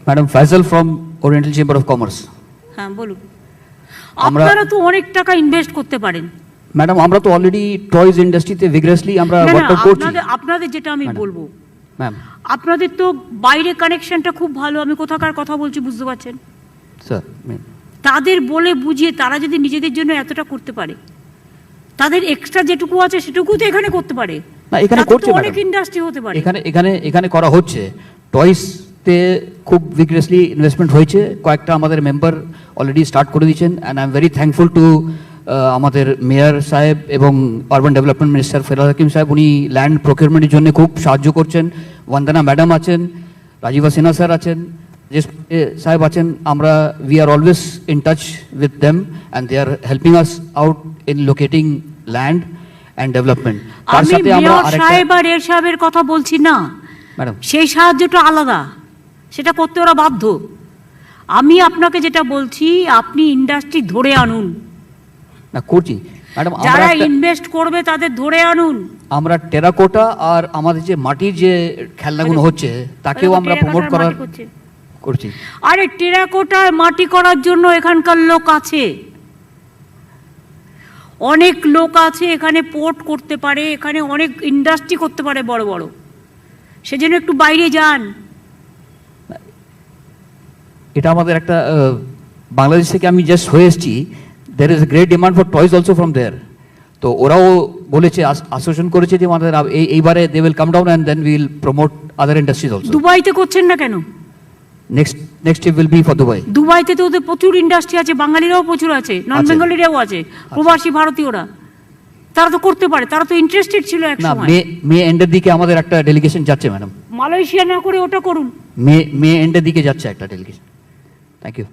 Madam Faizal from oriental chamber of commerce. হ্যাঁ বলুন। আপনারা তো অনেক টাকা ইনভেস্ট করতে পারেন। ম্যাডাম আমরা তো অলরেডি টয়জ ইন্ডাস্ট্রিতে ভিগ্রাসলি আমরা ওয়ার্ক করছি। আপনাদের যেটা আমি বলবো ম্যাম, আপনাদের তো বাইরে কানেকশনটা খুব ভালো, আমি কোথাকার কথা বলছি বুঝতে পারছেন স্যার। তাদের বলে বুঝিয়ে তারা যদি নিজেদের জন্য এতটা করতে পারে, তাদের এক্সট্রা যেটুকু আছে সেটুকু তো এখানে করতে পারে। না, এখানে করছে অনেক ইন্ডাস্ট্রি হতে পারে। এখানে করা হচ্ছে। টয়সতে খুব ভিগ্রাসলি ইনভেস্টমেন্ট হয়েছে, কয়েকটা আমাদের মেম্বার অলরেডি স্টার্ট করে দিয়েছেন। And I am very thankful to আমাদের মেয়র সাহেব এবং আরবান ডেভেলপমেন্ট মিনিস্টার ফেরাদ হাকিম সাহেব, উনি ল্যান্ড প্রকিউরমেন্টের জন্য খুব সাহায্য করছেন। বন্দনা ম্যাডাম আছেন, রাজীবা সিনহা স্যার আছেন, যে সাহেব আছেন। আমরা we are always in touch with them and they are helping us out in locating land and development. তার সাথে আমরা সাহেব আর এর সাহেবের কথা বলছি না ম্যাডাম, সেই সাহায্যটা আলাদা, সেটা করতে ওরা বাধ্য। আমি আপনাকে যেটা বলছি, আপনি ইন্ডাস্ট্রি ধরে আনুন। না করছি ম্যাডাম, যারা ইনভেস্ট করবে তাদের ধরে আনুন। আমরা টেরাকোটা আর আমাদের যে মাটির যে খেলনাগুলো হচ্ছে তাকেও আমরা প্রমোট করার করছি। আরে টেরাকোটা মাটি করার জন্য এখানকার লোক আছে, অনেক লোক আছে, এখানে পোর্ট করতে পারে, এখানে অনেক ইন্ডাস্ট্রি করতে পারে বড় বড়। সেজন্য একটু বাইরে যান। এটা আমাদের একটা বাংলাদেশ থেকে আমি জাস্ট হয়ে এসেছি, there is a great demand for toys also from there. তো ওরাও বলেছে, অ্যাসোসিয়েশন করেছে যে আমাদের এইবারে they will come down and then we will promote other industries also. দুবাইতে করছেন না কেন? next trip will be for Dubai. দুবাইতে তো ওদের প্রচুর ইন্ডাস্ট্রি আছে, বাঙালিরাও প্রচুর আছে, নন বেঙ্গলিরাও আছে, প্রবাসী ভারতীয়রা। তারা তো করতে পারে, তারা তো ইন্টারেস্টেড ছিল এক সময়। মে এন্ডের দিকে আমাদের একটা ডেলিগেশন যাচ্ছে ম্যাডাম। মালয়েশিয়া না করে ওটা করুন। মে এন্ডের দিকে যাচ্ছে একটা ডেলিগেশন। Thank you.